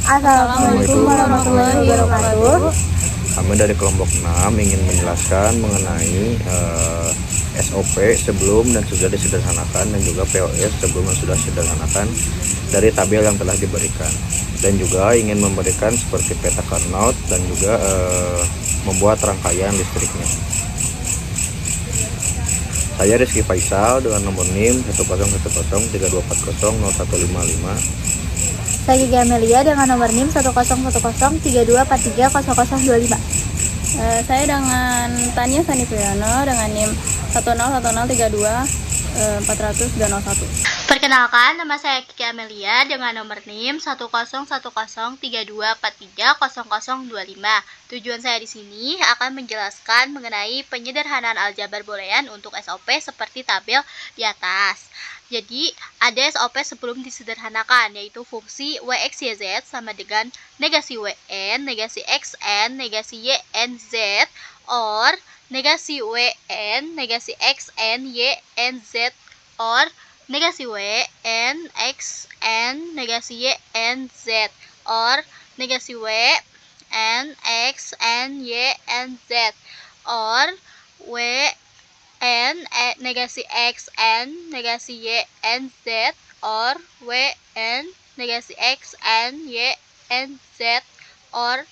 Assalamualaikum warahmatullahi wabarakatuh. Kami dari kelompok 6 ingin menjelaskan mengenai SOP sebelum dan sudah disederhanakan, dan juga POS sebelum dan sudah disederhanakan dari tabel yang telah diberikan, dan juga ingin memberikan seperti peta karnout dan juga membuat rangkaian listriknya. Saya Rizky Faisal dengan nomor NIM 1010324000155. Saya Gigi Amelia dengan nomor NIM 1010324300025. Saya dengan Tania Sanifriano dengan NIM 10103240001. Perkenalkan, nama saya Gigi Amelia dengan nomor NIM 1010324300025. Tujuan saya di sini akan menjelaskan mengenai penyederhanaan aljabar boolean untuk SOP seperti tabel di atas. Jadi, ada SOP sebelum disederhanakan, yaitu fungsi WXYZ sama dengan negasi WN, negasi XN, negasi YN Z, or negasi WN, negasi XN, YN Z, or negasi WN, XN, negasi YN Z, or negasi WN, XN, YN Z, or WN negasi XN negasi YN Z, or WN negasi XN YN Z, or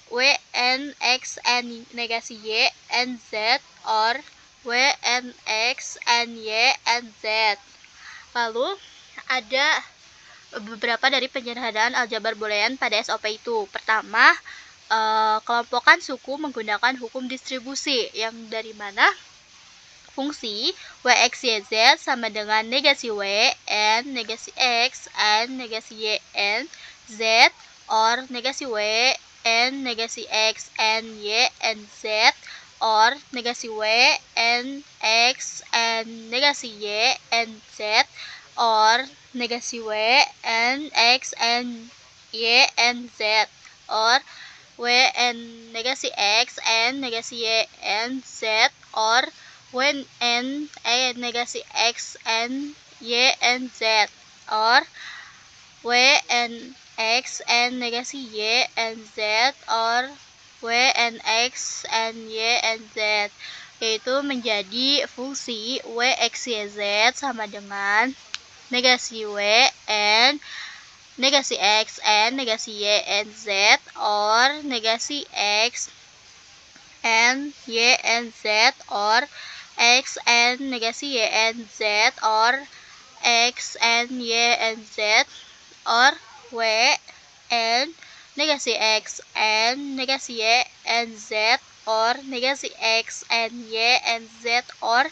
WN XN negasi YN Z, or WN XN YN Z. Lalu ada beberapa dari penyederhanaan aljabar boolean pada SOP itu. Pertama, kelompokkan suku menggunakan hukum distribusi, yang dari mana fungsi WXYZ sama dengan negasi WN, negasi X, N, negasi YN, Z, or negasi WN, negasi X, N, YN, Z, or negasi WN, X, N, negasi YN, Z, or negasi WN, X, N, YN, Z, or WN negasi X, N, negasi YN, Z, or when n negasi X, N, Y, N, Z, or WN X, N, negasi Y, N, Z, or WN X, N, Y, N, Z, yaitu menjadi fungsi WXYZ sama dengan negasi WN, negasi X, N, negasi Y, N, Z, or negasi X, N, Y, N, Z, or X, N, negasi Y, N, Z, or X, N, Y, N, Z, or W, N, negasi X, N, negasi Y, N, Z, or negasi X, N, Y, N, Z, or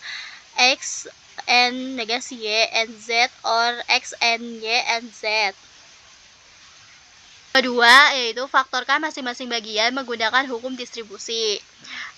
X, N, negasi Y, N, Z, or X, N, Y, N, Z. Kedua, yaitu faktorkan masing-masing bagian menggunakan hukum distribusi.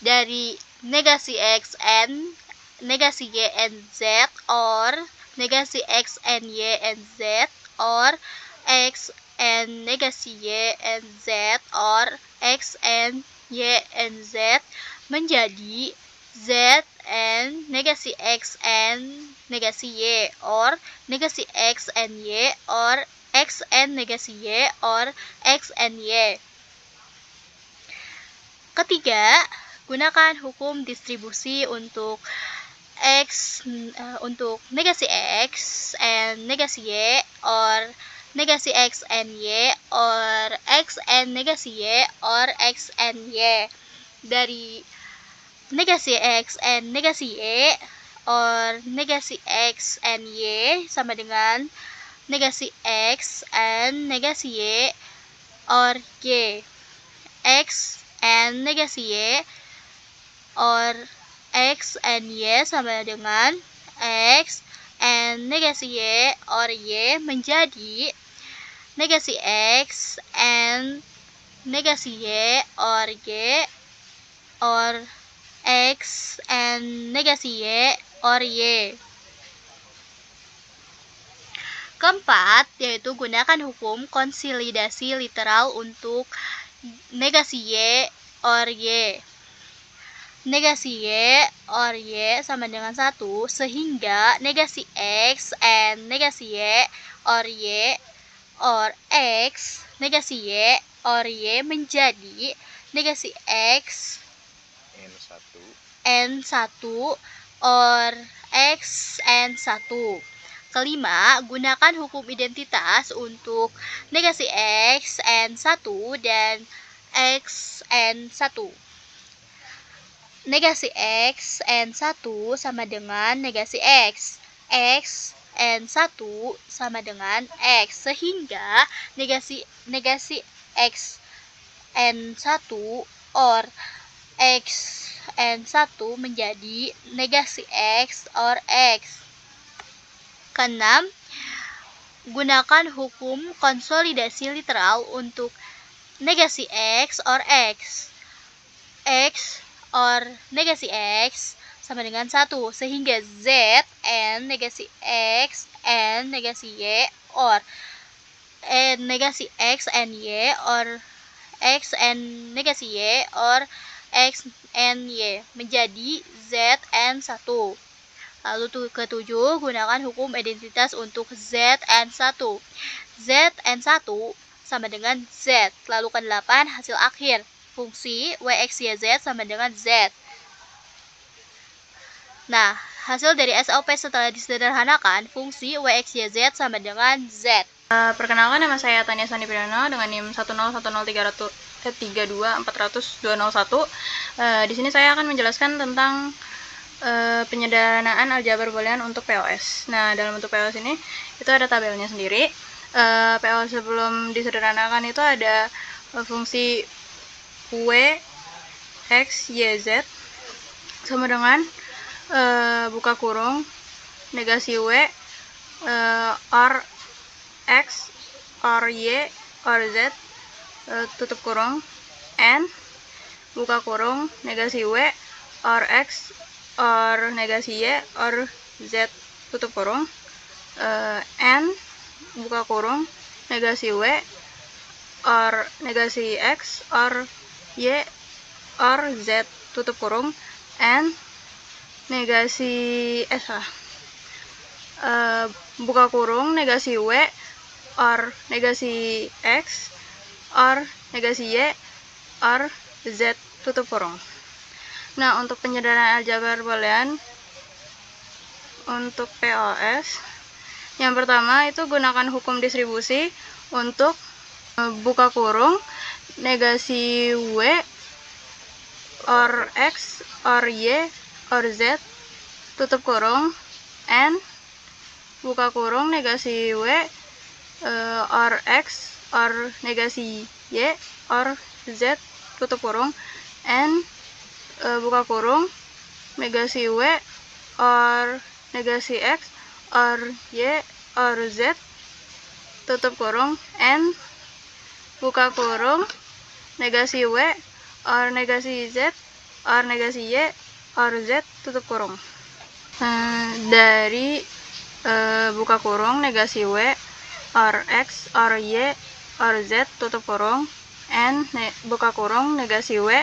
Dari negasi X, N, negasi Y, N, Z, or negasi X, N, Y, N, Z, or X, N, negasi Y, N, Z, or X, N, Y, N, Z, menjadi Z, N, negasi X, N, negasi Y, or negasi X, N, Y, or X, N, negasi Y, or X, N, Y. Ketiga, gunakan hukum distribusi untuk untuk negasi X, N, negasi Y, or negasi X, N, Y, or X, N, negasi Y, or X, N, Y. Dari negasi X, N, negasi Y, or negasi X, N, Y sama dengan negasi X, N, negasi Y, or Y. X, N, negasi Y, or X, N, Y sama dengan X, N, negasi Y, or Y menjadi negasi X, N, negasi Y, or Y, or X, N, negasi Y, or Y. Keempat, yaitu gunakan hukum konsolidasi literal untuk negasi Y, or Y. Negasi Y, or Y sama dengan 1, sehingga negasi X, N, negasi Y, or Y, or X negasi Y or Y menjadi negasi X N1 or X N1. Kelima, gunakan hukum identitas untuk negasi X N1 dan X N1. Negasi X N1 sama dengan negasi X N1 sama dengan X, sehingga negasi X N1 or X N1 menjadi negasi X or X. Keenam, gunakan hukum konsolidasi literal untuk negasi X or X or negasi X sama dengan 1, sehingga Z N negasi X N negasi Y or N negasi X N Y or X N negasi Y or X N Y menjadi Z N1. Lalu ketujuh, gunakan hukum identitas untuk Zn1. Zn1 sama dengan Z. Lalu ke-8, hasil akhir. Fungsi WXYZ sama dengan Z. Nah, hasil dari SOP setelah disederhanakan, fungsi WXYZ sama dengan Z. Perkenalkan, nama saya Tania Sani Pidana dengan NIM 1010332401201. Di sini saya akan menjelaskan tentang penyederhanaan aljabar boolean untuk POS. Nah, dalam bentuk POS ini itu ada tabelnya sendiri. POS sebelum disederhanakan itu ada fungsi W X Y Z sama dengan buka kurung negasi W or X or Y or Z tutup kurung N buka kurung negasi W or X or negasi Y or Z tutup kurung N buka kurung negasi W or negasi X or Y or Z tutup kurung N negasi buka kurung negasi W or negasi X or negasi Y or Z tutup kurung. Nah, untuk penyederhanaan aljabar boolean untuk POS, yang pertama itu gunakan hukum distribusi untuk buka kurung negasi W or X or Y or Z tutup kurung N buka kurung negasi W or X or negasi Y or Z tutup kurung N buka kurung negasi W or negasi X or Y or Z tutup kurung N buka kurung negasi W or negasi Z or negasi Y or Z tutup kurung. Dari buka kurung negasi W or X or Y or Z tutup kurung N buka kurung negasi W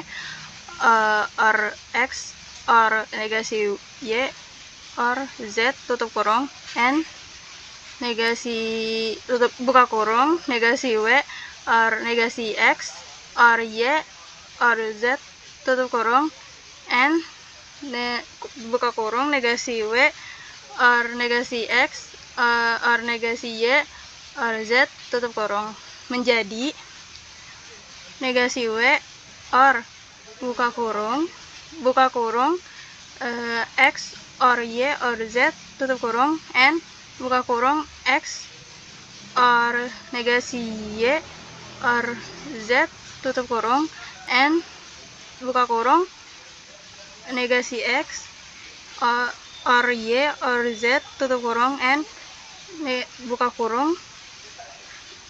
or X or negasi Y or Z tutup kurung N negasi buka kurung negasi W or negasi X or Y or Z tutup kurung N buka kurung negasi W or negasi X or negasi Y or Z tutup kurung menjadi negasi W or buka kurung X or Y or Z tutup kurung N buka kurung X or negasi Y or Z tutup kurung N buka kurung negasi X or Y or Z tutup kurung N buka kurung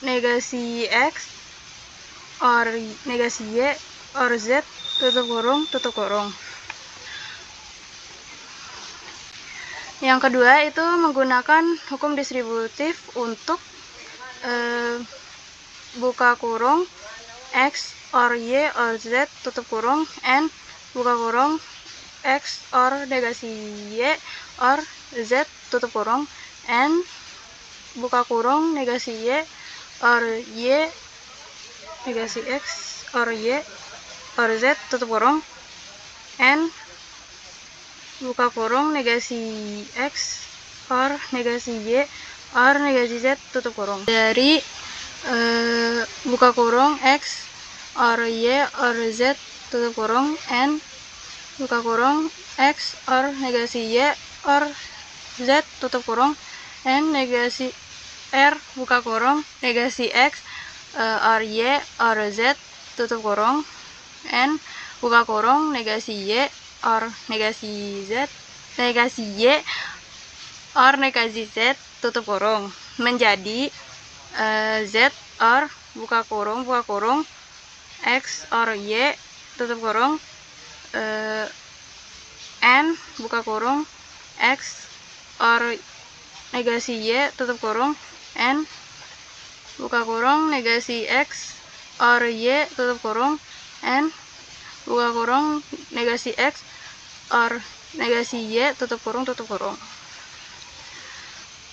negasi X or negasi Y or Z tutup kurung. Yang kedua itu menggunakan hukum distributif untuk buka kurung X or Y or Z tutup kurung N buka kurung X or negasi Y or Z tutup kurung N buka kurung negasi Y or y negasi x or y or z tutup kurung n buka kurung negasi x or negasi y or negasi z tutup kurung. Dari buka kurung x or y or z tutup kurung n buka kurung x or negasi y or z tutup kurung n negasi r buka kurung negasi x or y or z tutup kurung n buka kurung negasi y or negasi z negasi y or negasi z tutup kurung menjadi z or buka kurung x or y tutup kurung n buka kurung x or negasi y tutup kurung n buka kurung negasi x or y tutup kurung n buka kurung negasi x or negasi y tutup kurung.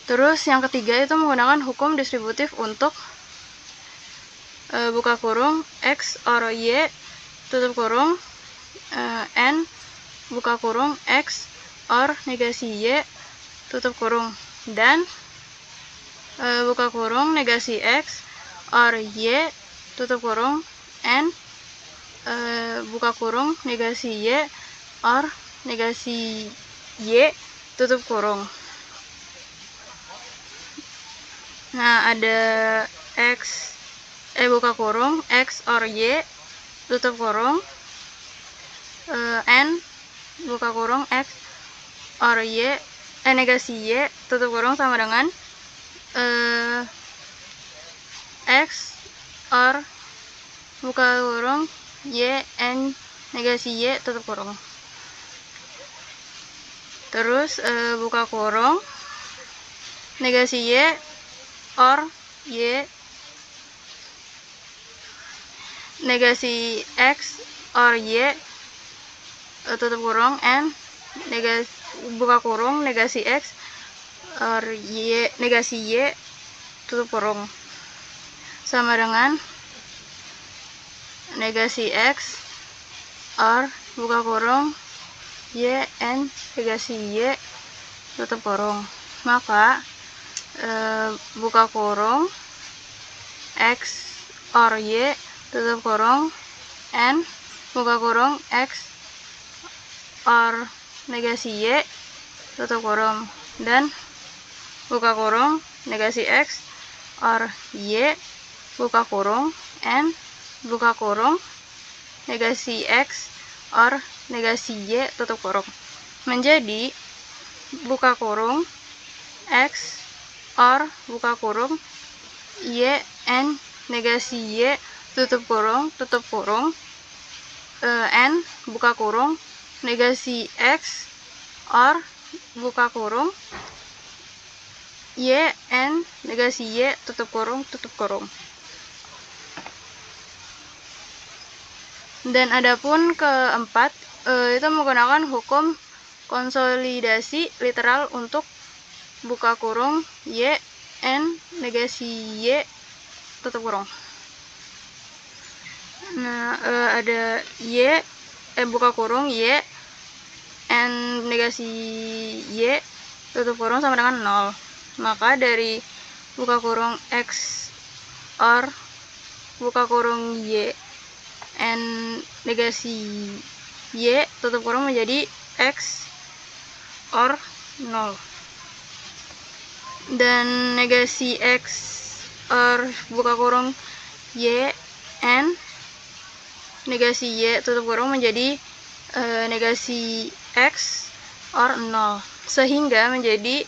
Terus yang ketiga itu menggunakan hukum distributif untuk buka kurung x or y tutup kurung n buka kurung x or negasi y tutup kurung dan buka kurung negasi x or y tutup kurung n buka kurung negasi y or negasi y tutup kurung. Nah, ada x buka kurung x or y tutup kurung n buka kurung x or y negasi y tutup kurung sama dengan x or buka kurung y n negasi y tutup kurung. Terus buka kurung negasi y or y negasi x or y tutup kurung n negasi buka kurung negasi x or y negasi y tutup kurung sama dengan negasi x or buka kurung y n negasi y tutup kurung. Maka buka kurung x or y tutup kurung n buka kurung x or negasi y tutup kurung dan buka kurung negasi x or y buka kurung n buka kurung negasi x or negasi y tutup kurung menjadi buka kurung x or buka kurung y n negasi y tutup kurung n buka kurung negasi x or buka kurung y n negasi y tutup kurung. Dan adapun keempat itu menggunakan hukum konsolidasi literal untuk buka kurung y n negasi y tutup kurung. Nah, ada y buka kurung y n negasi y tutup kurung sama dengan 0. Maka dari buka kurung x or buka kurung y n negasi y tutup kurung menjadi x or 0 dan negasi x or buka kurung y n negasi y tutup kurung menjadi negasi x or 0 sehingga menjadi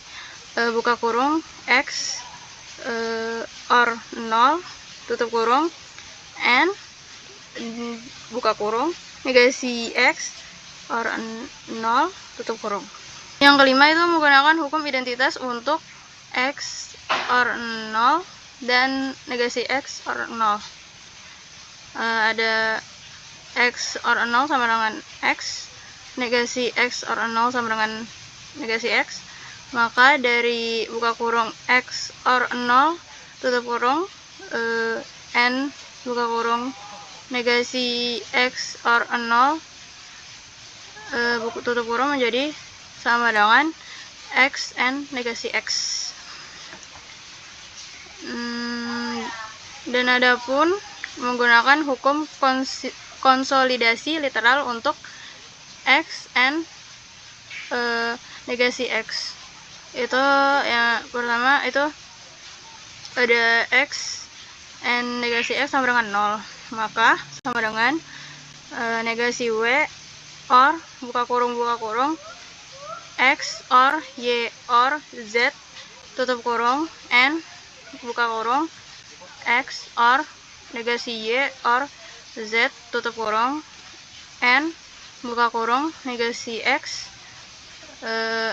buka kurung x or 0 tutup kurung n buka kurung negasi x or 0 tutup kurung. Yang kelima itu menggunakan hukum identitas untuk x or 0 dan negasi x or 0. Ada x or 0 sama dengan x, negasi x or 0 sama dengan negasi x. Maka dari buka kurung x or 0 tutup kurung n buka kurung negasi x or 0 tutup kurung menjadi sama dengan x n negasi x. Dan adapun menggunakan hukum konsolidasi literal untuk x n negasi x. Itu yang pertama itu ada x n negasi x sama dengan 0, maka sama dengan negasi w or buka kurung x or y or z tutup kurung n buka kurung x or negasi y or z tutup kurung n buka kurung negasi x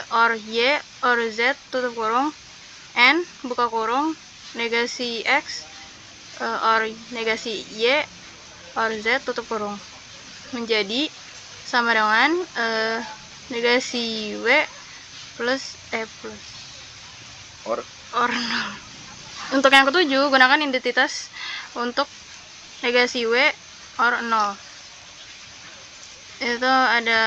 or y or z tutup kurung n buka kurung negasi x or negasi y or z tutup kurung menjadi sama dengan negasi w plus or 0. Untuk yang ketujuh, gunakan identitas untuk negasi w or 0. Itu ada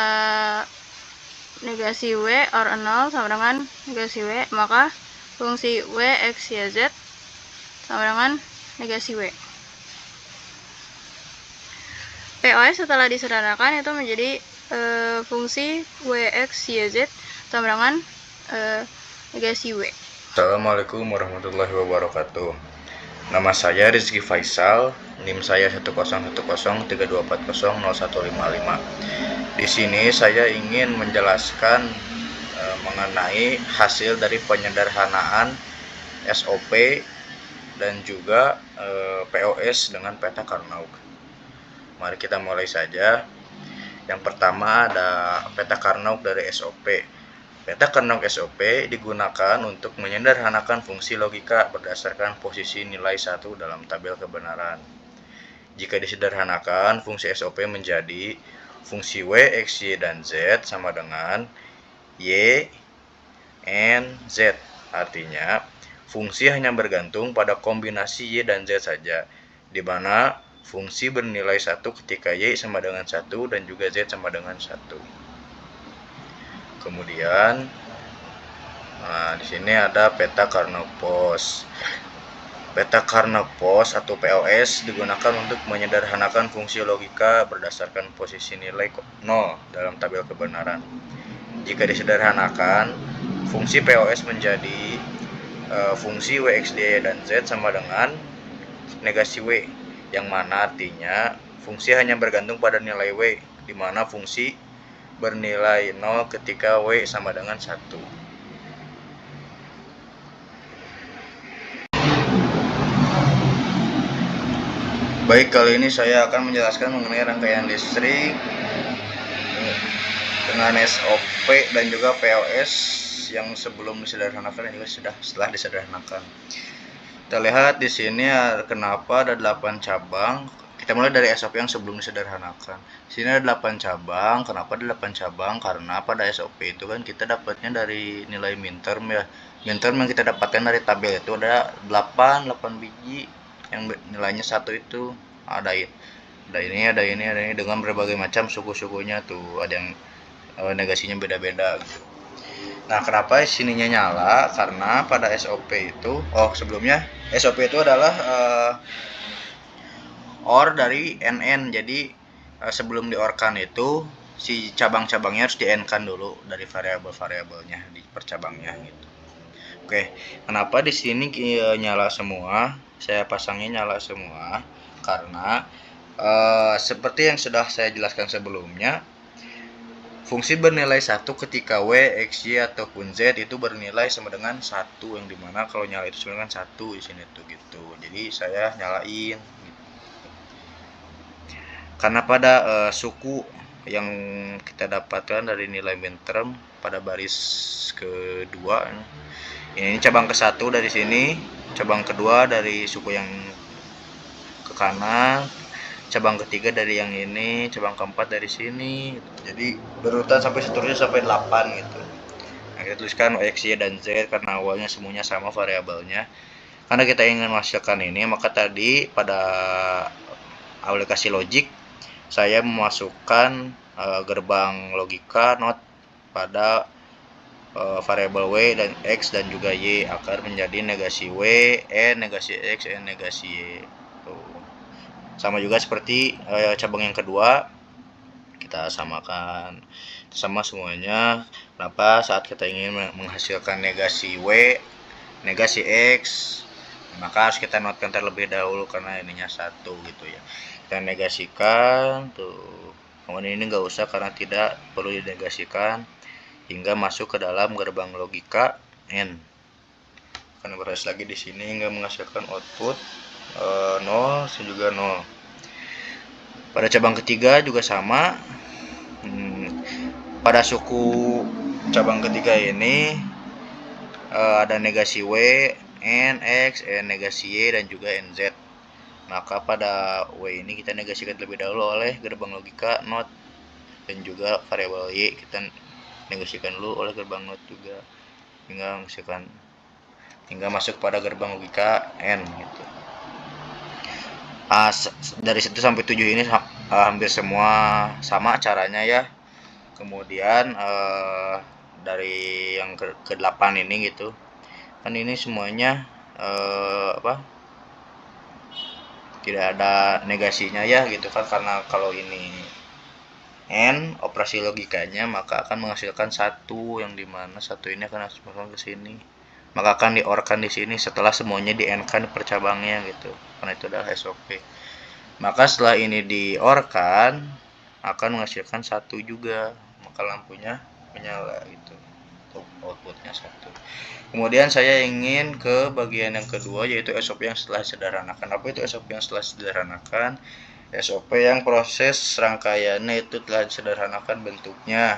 negasi w or 0 sama dengan negasi w, maka fungsi w x y z sama dengan negasi w. POS setelah disederhanakan itu menjadi fungsi w x y z sama dengan negasi w. Assalamualaikum warahmatullahi wabarakatuh. Nama saya Rizky Faisal, NIM saya 1013132400155. Di sini saya ingin menjelaskan mengenai hasil dari penyederhanaan SOP dan juga POS dengan peta Carnot. Mari kita mulai saja. Yang pertama ada peta Carnot dari SOP. Peta Carnot SOP digunakan untuk menyederhanakan fungsi logika berdasarkan posisi nilai 1 dalam tabel kebenaran. Jika disederhanakan, fungsi SOP menjadi fungsi W, X, Y, dan Z sama dengan Y, N, Z. Artinya, fungsi hanya bergantung pada kombinasi Y dan Z saja, di mana fungsi bernilai 1 ketika Y sama dengan 1 dan juga Z sama dengan 1. Kemudian di sini ada peta Carnot POS. Peta Carnot POS atau POS digunakan untuk menyederhanakan fungsi logika berdasarkan posisi nilai 0 dalam tabel kebenaran. Jika disederhanakan, fungsi POS menjadi fungsi W, X, Y, dan Z sama dengan negasi W, yang mana artinya fungsi hanya bergantung pada nilai W, di mana fungsi bernilai 0 ketika W sama dengan 1. Baik, kali ini saya akan menjelaskan mengenai rangkaian listrik dengan SOP dan juga POS yang sebelum disederhanakan dan juga setelah disederhanakan. Kita lihat di sini kenapa ada 8 cabang. Kita mulai dari SOP yang sebelum disederhanakan. Di sini ada 8 cabang. Kenapa ada 8 cabang? Karena pada SOP itu kan kita dapatnya dari nilai midterm ya. Midterm yang kita dapatkan dari tabel itu ada 8 biji yang nilainya 1 itu. Ada ini dengan berbagai macam suku-sukunya tuh. Ada yang negasinya beda-beda gitu. Nah, kenapa sininya nyala? Karena pada SOP itu, sebelumnya SOP itu adalah OR dari NN. Jadi sebelum di-OR-kan itu si cabang-cabangnya harus di-N-kan dulu dari variabel-variabelnya di percabangnya gitu. Oke, kenapa di sini nyala semua? Saya pasangnya nyala semua karena seperti yang sudah saya jelaskan sebelumnya, fungsi bernilai 1 ketika W, X, Y ataupun Z itu bernilai sama dengan 1, yang dimana kalau nyala itu sama dengan 1 di sini tuh gitu. Jadi saya nyalain gitu. Karena pada suku yang kita dapatkan dari nilai midterm pada baris kedua, ini cabang ke-1 dari sini, cabang kedua dari suku yang ke kanan, cabang ketiga dari yang ini, cabang keempat dari sini. Jadi berurutan sampai seterusnya sampai 8 gitu. Nah, kita tuliskan X, Y, dan Z karena awalnya semuanya sama variabelnya. Karena kita ingin menghasilkan ini, maka tadi pada aplikasi logik saya memasukkan gerbang logika not pada variabel W dan X dan juga Y agar menjadi negasi W, N, negasi X, N, negasi Y. Tuh. Sama juga seperti cabang yang kedua, kita samakan sama semuanya. Kenapa? Saat kita ingin menghasilkan negasi W, negasi X, maka harus kita notkan terlebih dahulu karena ininya satu gitu ya. Kita negasikan tuh. Kemudian ini nggak usah karena tidak perlu dinegasikan hingga masuk ke dalam gerbang logika N. Akan berhasil lagi di sini hingga menghasilkan output 0 dan juga 0. Pada cabang ketiga juga sama. Pada suku cabang ketiga ini ada negasi W, N, X, N negasi Y, dan juga NZ. Maka pada W ini kita negasikan terlebih dahulu oleh gerbang logika NOT, dan juga variabel Y kita negasikan dulu oleh gerbang NOT juga hingga masuk pada gerbang logika N gitu. Dari 1 sampai 7 ini hampir semua sama caranya ya. Kemudian dari yang ke-8 ini gitu kan, ini semuanya tidak ada negasinya ya gitu kan, karena kalau ini N operasi logikanya maka akan menghasilkan satu, yang dimana satu ini akan masukkan ke sini, maka akan di-OR-kan di sini setelah semuanya di N-kan per cabangnya gitu, karena itu adalah SOP. Maka setelah ini di-OR-kan akan menghasilkan satu juga, maka lampunya menyala gitu, outputnya satu. Kemudian saya ingin ke bagian yang kedua, yaitu SOP yang setelah disederhanakan. Apa itu SOP yang setelah disederhanakan? SOP yang proses rangkaiannya itu telah disederhanakan bentuknya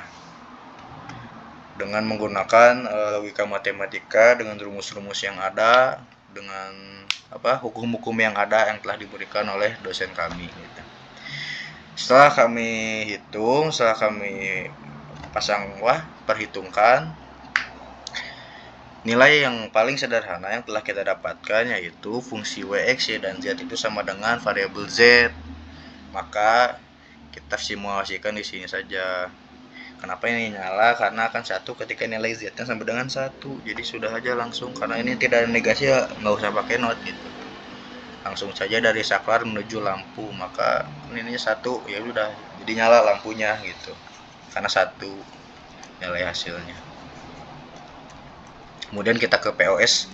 dengan menggunakan logika matematika, dengan rumus-rumus yang ada, dengan hukum-hukum yang ada yang telah diberikan oleh dosen kami gitu. Setelah kami hitung, setelah kami perhitungkan, nilai yang paling sederhana yang telah kita dapatkan yaitu fungsi W, X, Y, dan Z itu sama dengan variabel Z. Maka kita simulasikan di sini saja. Kenapa ini nyala? Karena akan satu ketika nilai Z-nya sama dengan 1. Jadi sudah aja langsung, karena ini tidak ada negasi ya nggak usah pakai not gitu. Langsung saja dari saklar menuju lampu, maka ininya 1, ya udah jadi nyala lampunya gitu. Karena 1 nilai hasilnya. Kemudian kita ke POS.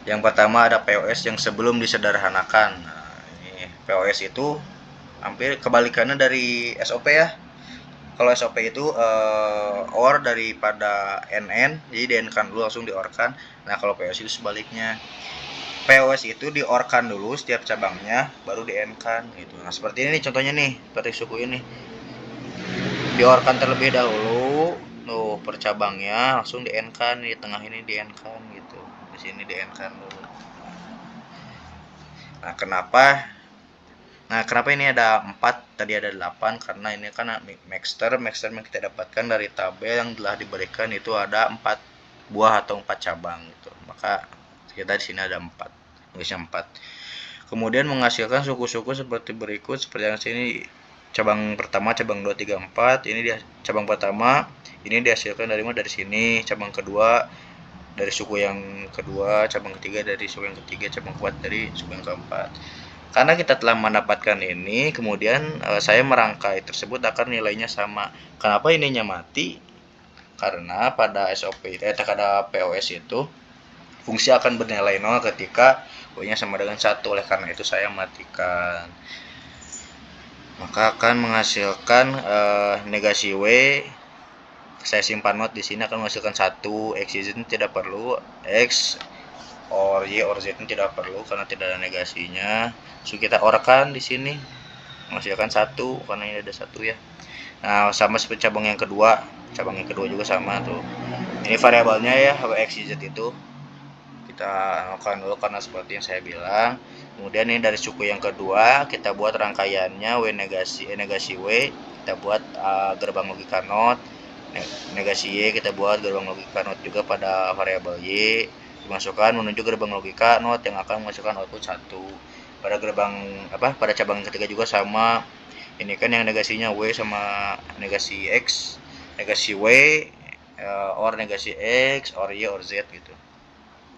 Yang pertama ada POS yang sebelum disederhanakan. Nah, ini POS itu hampir kebalikannya dari SOP ya. Kalau SOP itu OR daripada NN, jadi di-N-kan dulu langsung di-OR-kan. Nah, kalau POS itu sebaliknya. POS itu di-OR-kan dulu setiap cabangnya, baru di-N-kan gitu. Nah, seperti ini contohnya nih, seperti suku ini. Di-OR-kan terlebih dahulu. Tuh per cabangnya langsung di N-kan, di tengah ini di N-kan gitu, di sini di N-kan dulu. Nah kenapa ini ada 4, tadi ada 8? Karena ini kan Maxter yang kita dapatkan dari tabel yang telah diberikan itu ada 4 buah atau 4 cabang gitu, maka kita di sini ada 4, tulisnya 4. Kemudian menghasilkan suku-suku seperti berikut, seperti yang sini. Cabang pertama, cabang 2, 3, 4. Ini dia cabang pertama, ini dihasilkan dari sini. Cabang kedua dari suku yang kedua, cabang ketiga dari suku yang ketiga, cabang keempat dari suku yang keempat. Karena kita telah mendapatkan ini, kemudian saya merangkai tersebut akan nilainya sama. Kenapa ininya mati? Karena pada SOP pada POS itu fungsi akan bernilai 0 ketika W-nya sama dengan 1. Oleh karena itu saya matikan. Maka akan menghasilkan negasi W. Saya simpan not di sini akan menghasilkan 1. X, Y, Z tidak perlu. X or Y or Z tidak perlu karena tidak ada negasinya. So kita OR-kan di sini menghasilkan 1 karena ini ada 1 ya. Nah, sama seperti cabang yang kedua. Cabang yang kedua juga sama tuh. Ini variabelnya ya, X, Y, Z itu. Kita analkan dulu karena seperti yang saya bilang. Kemudian ini dari suku yang kedua, kita buat rangkaiannya W negasi W, kita buat gerbang logika NOT. Negasi Y kita buat gerbang logika NOT juga pada variabel Y. dimasukkan menuju gerbang logika not yang akan menghasilkan output 1. Pada pada cabang yang ketiga juga sama. Ini kan yang negasinya W sama negasi X, negasi W, or negasi X, or Y, or Z gitu.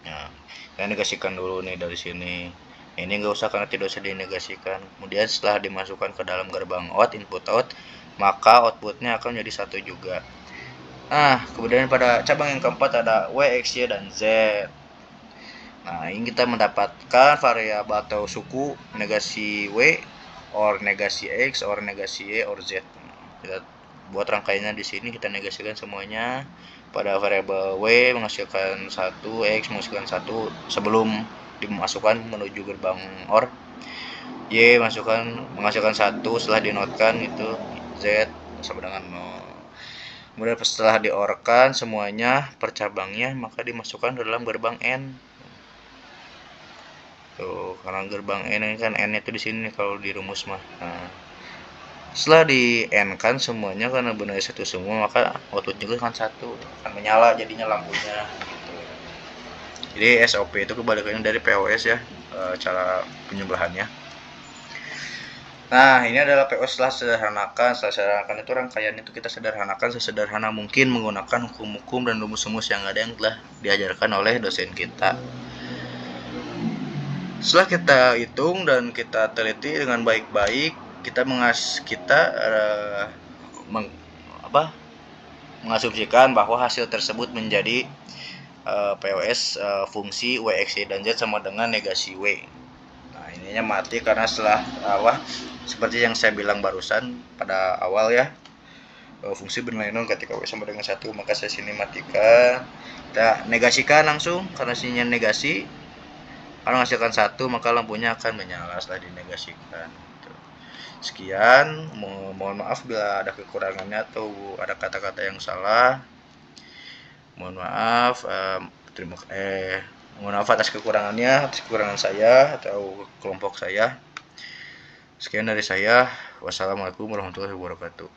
Nah, kita negasikan dulu nih dari sini. Ini nggak usah karena tidak usah dinegasikan. Kemudian setelah dimasukkan ke dalam gerbang out, input out, maka outputnya akan menjadi 1 juga. Nah, kemudian pada cabang yang keempat ada W, X, Y, dan Z. Nah, ini kita mendapatkan variabel atau suku negasi W, or negasi X, or negasi Y, or Z. Kita buat rangkaiannya di sini, kita negasikan semuanya. Pada variabel W menghasilkan 1, X menghasilkan 1 sebelum dimasukkan menuju gerbang OR. Y menghasilkan 1 setelah dinotkan itu, Z sama dengan 0. Kemudian setelah di-OR-kan semuanya per cabangnya, maka dimasukkan ke dalam gerbang N. Tuh, karena gerbang N ini kan N itu di sini kalau di rumus mah. Nah, setelah di N kan semuanya karena benar 1 semua, maka output juga kan 1, akan menyala jadinya lampunya gitu. Jadi SOP itu kebalikannya dari POS ya, cara penyembelahannya. Nah, ini adalah POS setelah sederhanakan itu rangkaian itu kita sederhanakan sesederhana mungkin menggunakan hukum-hukum dan rumus-rumus yang ada yang telah diajarkan oleh dosen kita. Setelah kita hitung dan kita teliti dengan baik-baik, kita mengasumsikan bahwa hasil tersebut menjadi POS fungsi W, X, Y, dan Z sama dengan negasi W. Nah, ininya mati karena setelah seperti yang saya bilang barusan pada awal ya, fungsi bernilai 0 ketika W sama dengan 1, maka saya sini matikan. Kita negasikan langsung karena sininya negasi. Kalau menghasilkan 1, maka lampunya akan menyala setelah dinegasikan. Sekian, mohon maaf bila ada kekurangannya atau ada kata-kata yang salah. Mohon maaf, mohon maaf atas kekurangannya, atas kekurangan saya atau kelompok saya. Sekian dari saya. Wassalamualaikum warahmatullahi wabarakatuh.